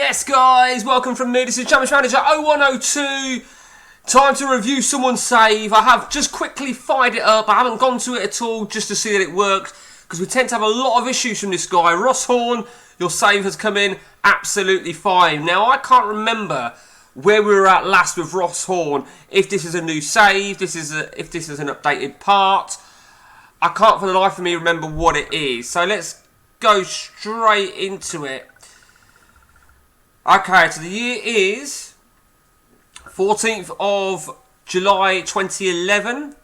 Yes, guys, welcome from me. This is Championship Manager 0102. Time to review someone's save. I have just quickly fired it up. I haven't gone to it at all just to see that it worked, because we tend to have a lot of issues from this guy. Ross Horn, your save has come in absolutely fine. Now, I can't remember where we were at last with Ross Horn. If this is a new save, if this is an updated part. I can't for the life of me remember what it is. So let's go straight into it. Okay, so the year is 14th of July 2011.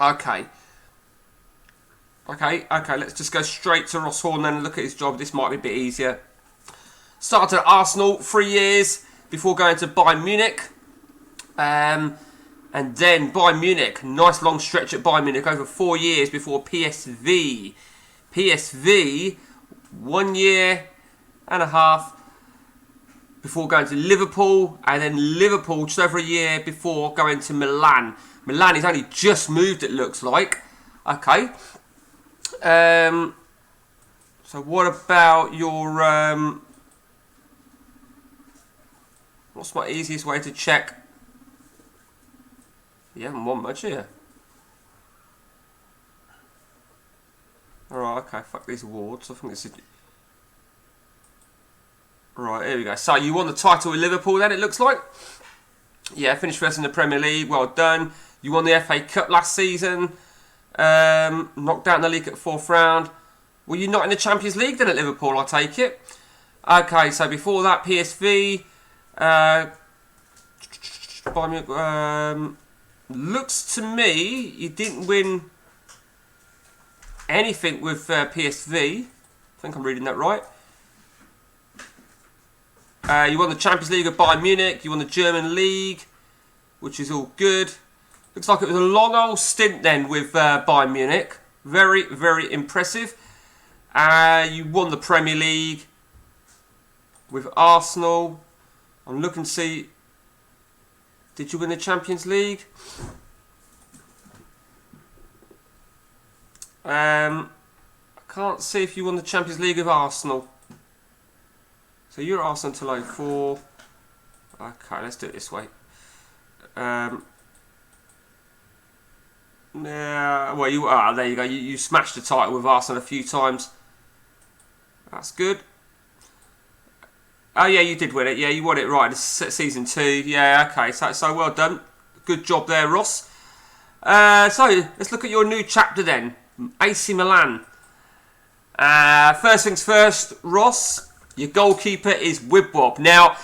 Okay, let's just go straight to Ross Horn then and look at his job. This might be a bit easier. Started at Arsenal 3 years before going to Bayern Munich. And then Bayern Munich, nice long stretch at Bayern Munich, over 4 years before PSV. PSV, 1 year and a half before going to Liverpool, and then Liverpool just over a year before going to Milan. Milan, he's only just moved, it looks like. Okay. So what about your... what's my easiest way to check? You haven't won much here. Alright, okay, fuck these awards. I think this is... Right, here we go. So you won the title with Liverpool then, it looks like. Yeah, finished first in the Premier League. Well done. You won the FA Cup last season. Knocked out in the league at fourth round. Were you not in the Champions League then at Liverpool, I take it? Okay, so before that, PSV. Looks to me you didn't win anything with PSV. I think I'm reading that right. You won the Champions League at Bayern Munich. You won the German League, which is all good. Looks like it was a long old stint then with Bayern Munich. Very, very impressive. You won the Premier League with Arsenal. I'm looking to see... Did you win the Champions League? I can't see if you won the Champions League with Arsenal. So you're at Arsenal until 04. Okay, let's do it this way. Yeah, well, there you go. You smashed the title with Arsenal a few times. That's good. Oh yeah, you did win it. Yeah, you won it right. Season 2. Yeah, okay. So well done. Good job there, Ross. So let's look at your new chapter then. AC Milan. First things first, Ross. Your goalkeeper is Wibwob. Now,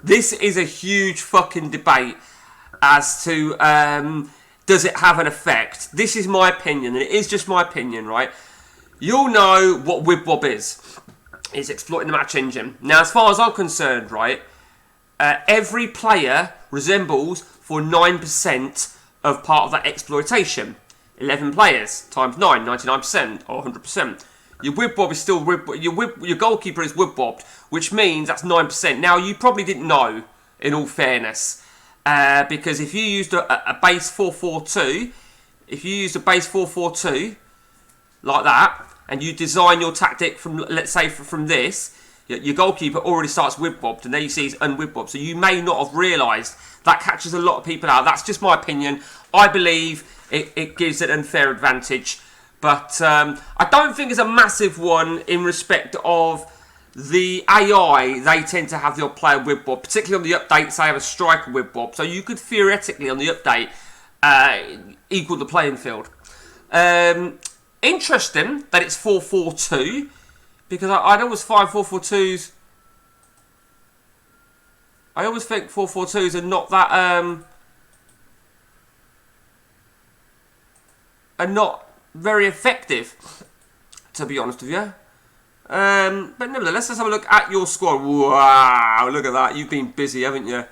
this is a huge fucking debate as to does it have an effect. This is my opinion, and it is just my opinion, right? You'll know what Wibwob is. It's exploiting the match engine. Now, as far as I'm concerned, right, every player resembles for 9% of part of that exploitation. 11 players times 9, 99% or 100%. Your Wibwob is still your goalkeeper is Wibwobbed, which means that's 9%. Now, you probably didn't know, in all fairness, because if you used a base 4-4-2, like that, and you design your tactic from, let's say, from this, your goalkeeper already starts Wibwobbed, and there you see he's unwibwobbed. So you may not have realised. That catches a lot of people out. That's just my opinion. I believe it gives it an unfair advantage. But I don't think it's a massive one in respect of the AI. They tend to have the odd player Wibwob, particularly on the updates. They have a striker Wibwob, so you could theoretically on the update equal the playing field. Interesting that it's 4-4-2, because I'd always find 4-4-2s. I always think 4-4-2s are not that are not very effective, to be honest with you. But nevertheless, let's have a look at your squad. Wow, look at that. You've been busy, haven't you?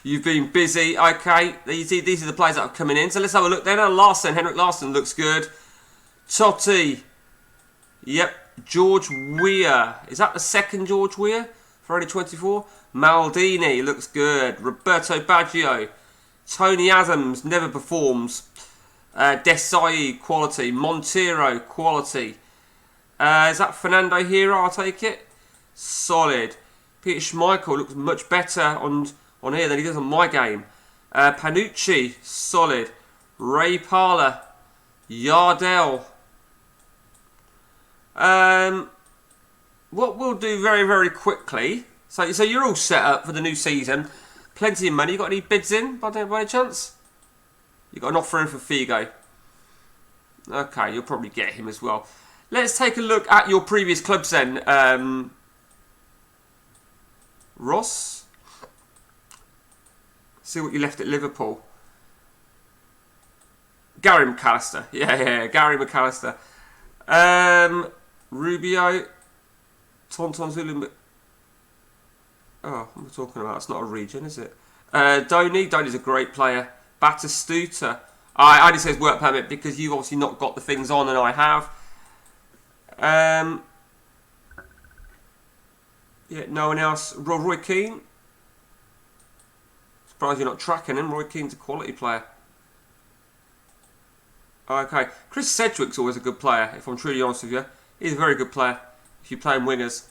You've been busy. Okay, you see, these are the players that are coming in. So let's have a look then. Henrik Larsson looks good. Totti. Yep. George Weah. Is that the second George Weah for only 24? Maldini looks good. Roberto Baggio. Tony Adams never performs. Desai, quality. Montero, quality. Is that Fernando Hierro, I'll take it? Solid. Peter Schmeichel looks much better on here than he does on my game. Panucci, solid. Ray Parler. Yardell. What we'll do very, very quickly. So you're all set up for the new season. Plenty of money. You got any bids in by any chance? You got an offer in for Figo. Okay, you'll probably get him as well. Let's take a look at your previous clubs then. Ross. See what you left at Liverpool. Gary McAllister. Yeah, Gary McAllister. Rubio. Tonton Zulu. Oh, what am I talking about? It's not a region, is it? Donny's a great player. Batistuta. I only says work permit because you've obviously not got the things on and I have. Yeah, no one else. Roy Keane. Surprised you're not tracking him. Roy Keane's a quality player. Okay. Chris Sedgwick's always a good player, if I'm truly honest with you. He's a very good player if you're playing wingers.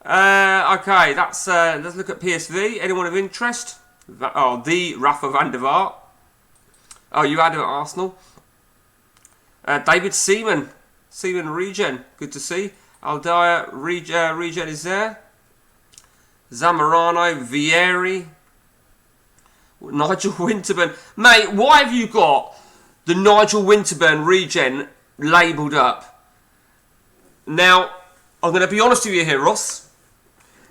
Okay, that's let's look at PSV. Anyone of interest? The Rafa van der Vaart. Oh, you had him at Arsenal. David Seaman. Seaman Regen. Good to see. Aldaya Regen is there. Zamorano. Vieri. Nigel Winterburn. Mate, why have you got the Nigel Winterburn Regen labelled up? Now, I'm going to be honest with you here, Ross.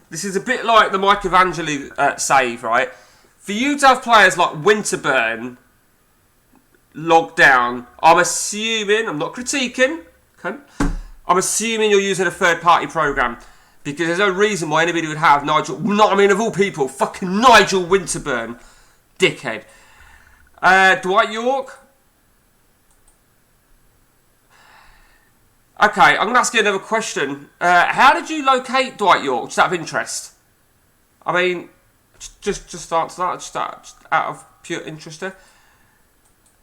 This is a bit like the Mike Evangeli save, right? For you to have players like Winterburn logged down, I'm assuming, I'm not critiquing, okay? I'm assuming you're using a third-party program because there's no reason why anybody would have Nigel, of all people, fucking Nigel Winterburn, dickhead. Dwight York. Okay, I'm going to ask you another question. How did you locate Dwight York, just out of interest? I mean, just answer that, just out of pure interest there.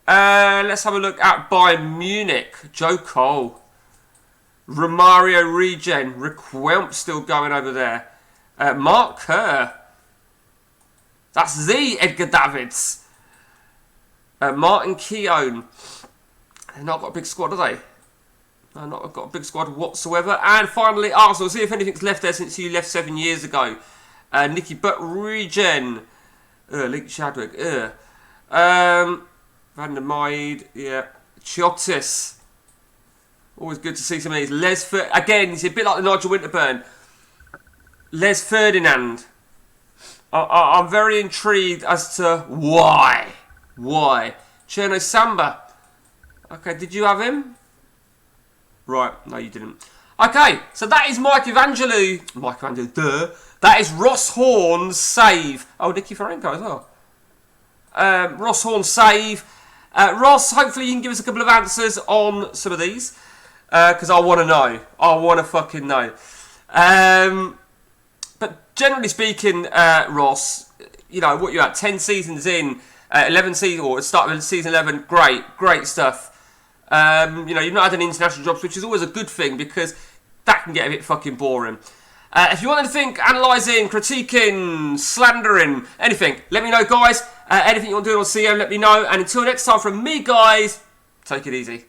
Let's have a look at Bayern Munich. Joe Cole. Romario Regen. Requelp still going over there. Mark Kerr. That's the Edgar Davids. Martin Keown. They've not got a big squad, have they? No, not got a big squad whatsoever. And finally, Arsenal. See if anything's left there since you left 7 years ago. Nicky Butt Regen. Link Chadwick. Van der Meide. Yeah. Chiotis. Always good to see some of these. Again, he's a bit like the Nigel Winterburn. Les Ferdinand. I'm very intrigued as to why. Why? Cherno Samba. Okay, did you have him? Right, no you didn't. Okay, so that is Mike Evangeli, That is Ross Horn's save. Oh, Nicky Ferenko as well. Ross Horn's save. Ross, hopefully you can give us a couple of answers on some of these. Because I want to know. I want to fucking know. But generally speaking, Ross, you know, what you're at, 10 seasons in, 11 seasons, or start of season 11, great stuff. You know, you've not had any international jobs, which is always a good thing because that can get a bit fucking boring. If you want anything, analysing, critiquing, slandering, anything, let me know, guys. Anything you want to do on CM, let me know. And until next time from me, guys, take it easy.